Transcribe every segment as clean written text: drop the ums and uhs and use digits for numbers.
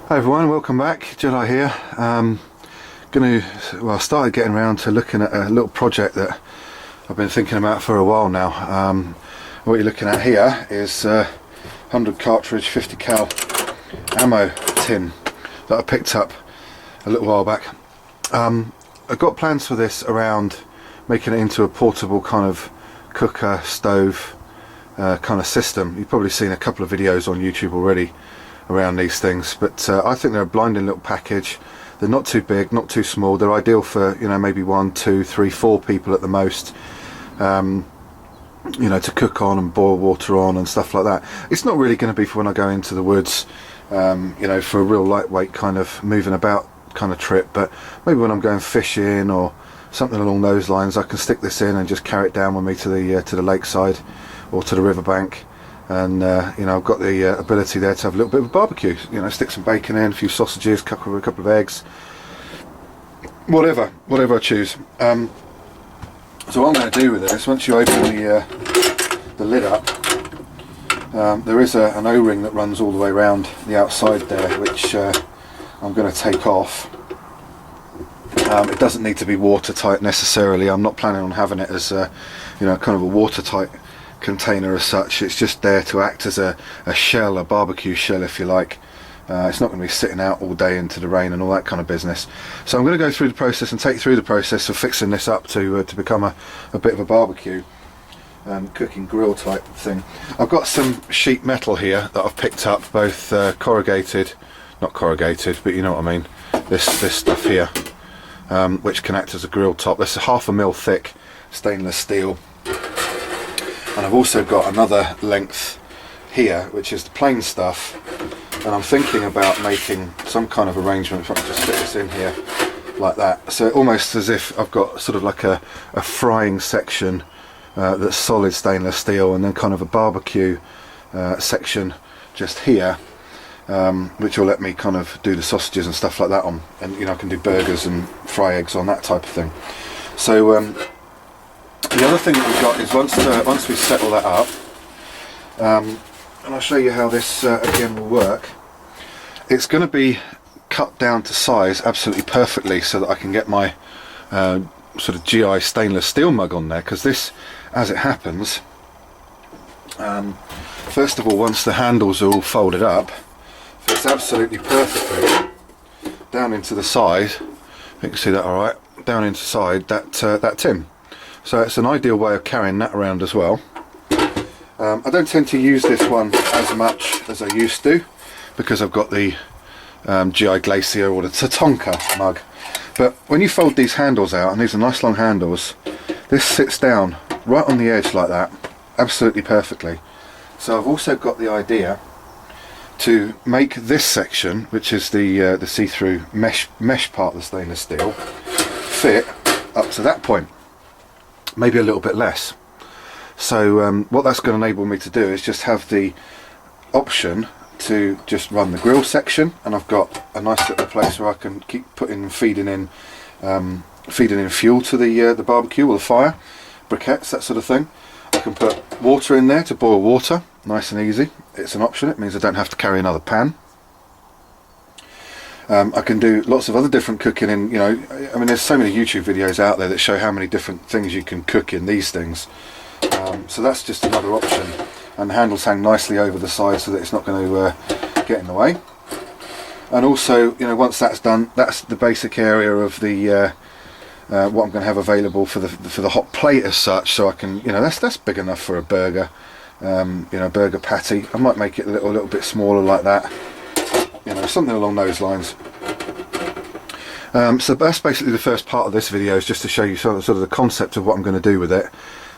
Hi everyone, welcome back. Jedi here. I started getting around to looking at a little project that I've been thinking about for a while now. What you're looking at here is 100 cartridge 50 cal ammo tin that I picked up a little while back. I've got plans for this around making it into a portable kind of cooker, stove kind of system. You've probably seen a couple of videos on YouTube already around these things, but I think they're a blinding little package. They're not too big, not too small. They're ideal for, you know, maybe 1, 2, 3, 4 people at the most, you know, to cook on and boil water on and stuff like that. It's not really going to be for when I go into the woods, you know, for a real lightweight kind of moving about kind of trip, but maybe when I'm going fishing or something along those lines, I can stick this in and just carry it down with me to the lakeside or to the riverbank. And you know, I've got the ability there to have a little bit of a barbecue, you know, stick some bacon in, a few sausages, a couple of eggs, whatever I choose. So what I'm going to do with this, once you open the lid up, there is an O-ring that runs all the way around the outside there, which I'm going to take off. It doesn't need to be watertight necessarily. I'm not planning on having it as you know, kind of a watertight container as such. It's just there to act as a shell, a barbecue shell if you like. It's not going to be sitting out all day into the rain and all that kind of business. So I'm going to go through the process and take through the process of fixing this up to become a bit of a barbecue cooking grill type thing. I've got some sheet metal here that I've picked up, both corrugated, not corrugated, but you know what I mean, this stuff here, which can act as a grill top. This is 1/2 mil thick stainless steel. And I've also got another length here, which is the plain stuff, and I'm thinking about making some kind of arrangement. If I can just fit this in here like that, so almost as if I've got sort of like a frying section that's solid stainless steel, and then kind of a barbecue section just here, which will let me kind of do the sausages and stuff like that on, and you know, I can do burgers and fry eggs on, that type of thing. So the other thing that we've got is once we settle that up, and I'll show you how this again will work. It's going to be cut down to size absolutely perfectly so that I can get my sort of GI stainless steel mug on there, because this, as it happens, first of all, once the handles are all folded up, fits absolutely perfectly down into the side. You can see that all right, down into the side, that tin. So it's an ideal way of carrying that around as well. I don't tend to use this one as much as I used to, because I've got the GI Glacier or the Tatonka mug. But when you fold these handles out, and these are nice long handles, this sits down right on the edge like that, absolutely perfectly. So I've also got the idea to make this section, which is the see-through mesh part of the stainless steel, fit up to that point. Maybe a little bit less. So what that's going to enable me to do is just have the option to just run the grill section, and I've got a nice little place where I can keep feeding in fuel to the barbecue or the fire, briquettes, that sort of thing. I can put water in there to boil water, nice and easy. It's an option. It means I don't have to carry another pan. I can do lots of other different cooking in, you know, I mean, there's so many YouTube videos out there that show how many different things you can cook in these things. So that's just another option. And the handles hang nicely over the side so that it's not going to get in the way. And also, you know, once that's done, that's the basic area of the what I'm going to have available for the hot plate as such. So I can, you know, that's big enough for a burger, you know, burger patty. I might make it a little bit smaller like that. You know, something along those lines. So that's basically the first part of this video, is just to show you sort of the concept of what I'm going to do with it.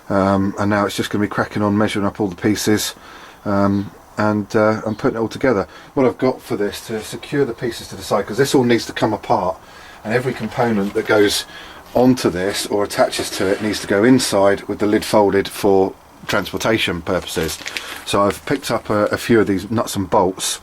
And now it's just going to be cracking on, measuring up all the pieces, and putting it all together. What I've got for this, to secure the pieces to the side, because this all needs to come apart, and every component that goes onto this or attaches to it needs to go inside with the lid folded for transportation purposes. So I've picked up a few of these nuts and bolts.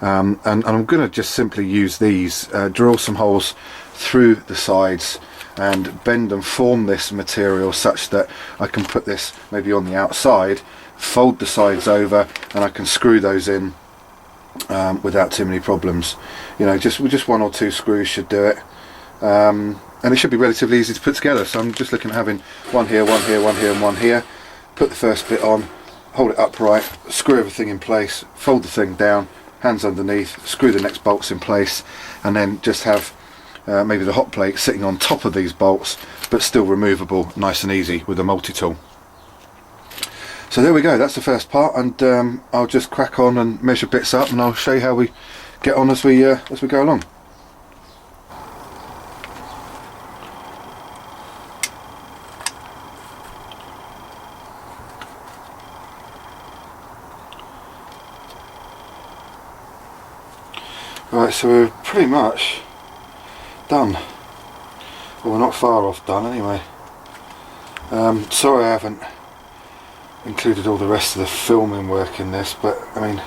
And I'm going to just simply use these, drill some holes through the sides and bend and form this material such that I can put this maybe on the outside, fold the sides over, and I can screw those in without too many problems. You know, just one or two screws should do it, and it should be relatively easy to put together. So I'm just looking at having one here, one here, one here and one here. Put the first bit on, hold it upright, screw everything in place, fold the thing down, hands underneath, screw the next bolts in place, and then just have maybe the hot plate sitting on top of these bolts, but still removable, nice and easy with a multi-tool. So there we go, that's the first part, and I'll just crack on and measure bits up, and I'll show you how we get on as we go along. Right, so we're pretty much done. Well, we're not far off done anyway. Sorry I haven't included all the rest of the filming work in this, but I mean,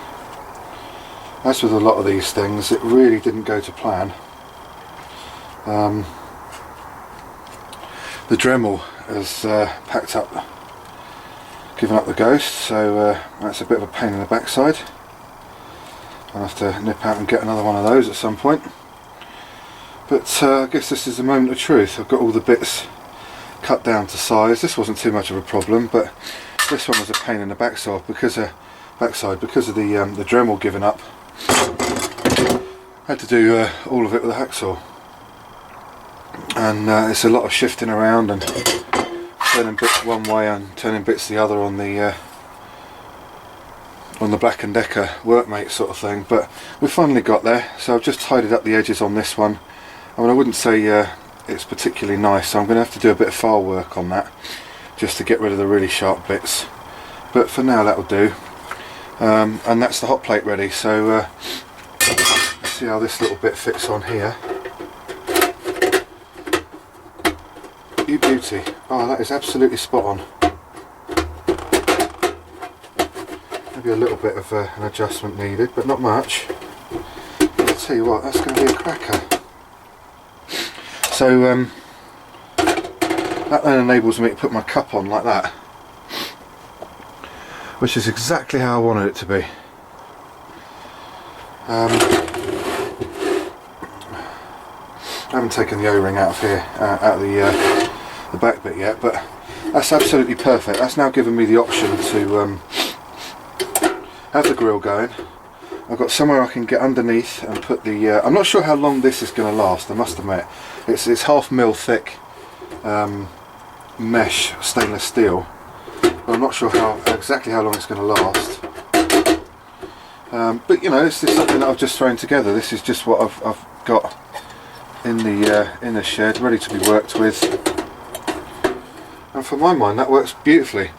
as with a lot of these things, it really didn't go to plan. The Dremel has packed up, given up the ghost, so that's a bit of a pain in the backside. I'll have to nip out and get another one of those at some point. But I guess this is the moment of truth. I've got all the bits cut down to size. This wasn't too much of a problem, but this one was a pain in the backside because of the Dremel giving up. Had to do all of it with a hacksaw, and it's a lot of shifting around and turning bits one way and turning bits the other on the Black & Decker workmate sort of thing. But we finally got there, so I've just tidied up the edges on this one. I mean, I wouldn't say it's particularly nice, so I'm going to have to do a bit of file work on that just to get rid of the really sharp bits, but for now that'll do. And that's the hot plate ready, so let's see how this little bit fits on here. You beauty. Oh, that is absolutely spot on. Maybe a little bit of an adjustment needed, but not much. I'll tell you what, that's going to be a cracker. So that then enables me to put my cup on like that, which is exactly how I wanted it to be. I haven't taken the O-ring out of here, out of the back bit yet, but that's absolutely perfect. That's now given me the option to have the grill going. I've got somewhere I can get underneath and put the I'm not sure how long this is going to last, I must admit. It's 1/2 mil thick mesh stainless steel, but I'm not sure exactly how long it's going to last. But you know, this is something that I've just thrown together. This is just what I've got in the shed, ready to be worked with, and for my mind that works beautifully.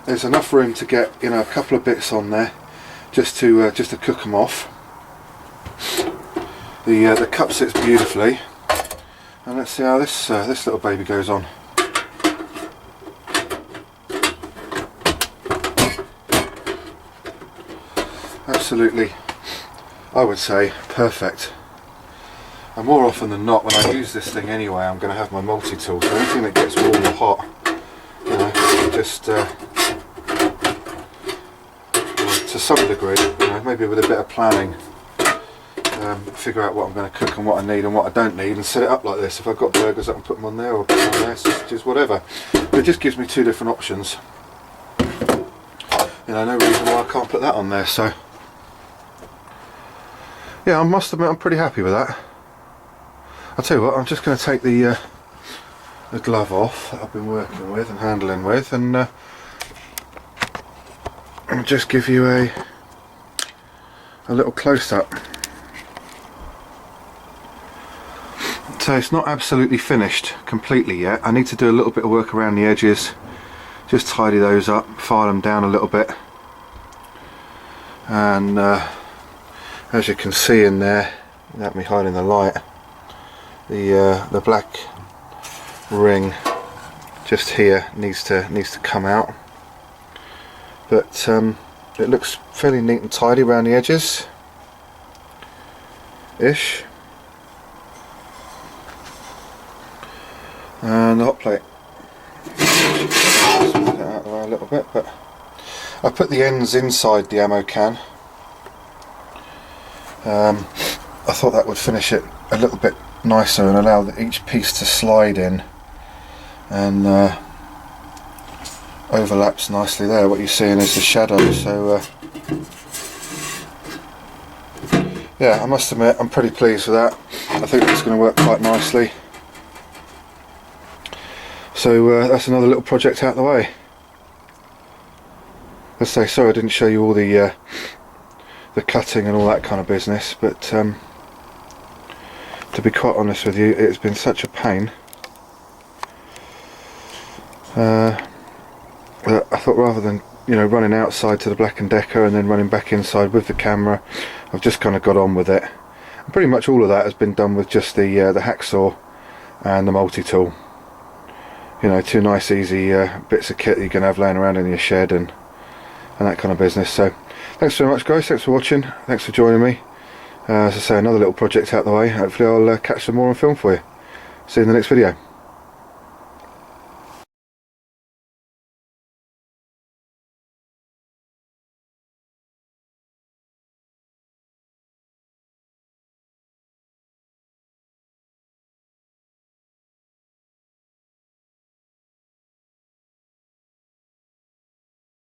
There's enough room to get, you know, a couple of bits on there just to cook them off. The cup sits beautifully, and let's see how this little baby goes on. Absolutely, I would say perfect. And more often than not, when I use this thing anyway, I'm going to have my multi-tool, so anything that gets warm or hot, you know, just to some degree, you know, maybe with a bit of planning, figure out what I'm going to cook and what I need and what I don't need, and set it up like this. If I've got burgers, I can put them on there, or put them on there, just whatever. But it just gives me two different options. You know, no reason why I can't put that on there. So yeah, I must admit I'm pretty happy with that. I'll tell you what, I'm just going to take the glove off that I've been working with and handling with, and just give you a little close-up. So it's not absolutely finished completely yet. I need to do a little bit of work around the edges, just tidy those up, file them down a little bit, and as you can see in there, without me hiding the light, the black ring just here needs to come out, but it looks fairly neat and tidy around the edges ish. And the hot plate, just move that out of the way a little bit, but I put the ends inside the ammo can, I thought that would finish it a little bit nicer and allow each piece to slide in, and overlaps nicely there. What you're seeing is the shadow, so yeah, I must admit I'm pretty pleased with that. I think it's going to work quite nicely. So that's another little project out of the way. Let's say, sorry I didn't show you all the cutting and all that kind of business, but to be quite honest with you, it's been such a pain. I thought rather than, you know, running outside to the Black & Decker and then running back inside with the camera, I've just kind of got on with it. And pretty much all of that has been done with just the hacksaw and the multi-tool. You know, two nice easy bits of kit that you can have laying around in your shed and that kind of business. So thanks very much guys, thanks for watching, thanks for joining me. As I say, another little project out the way. Hopefully I'll catch some more on film for you. See you in the next video.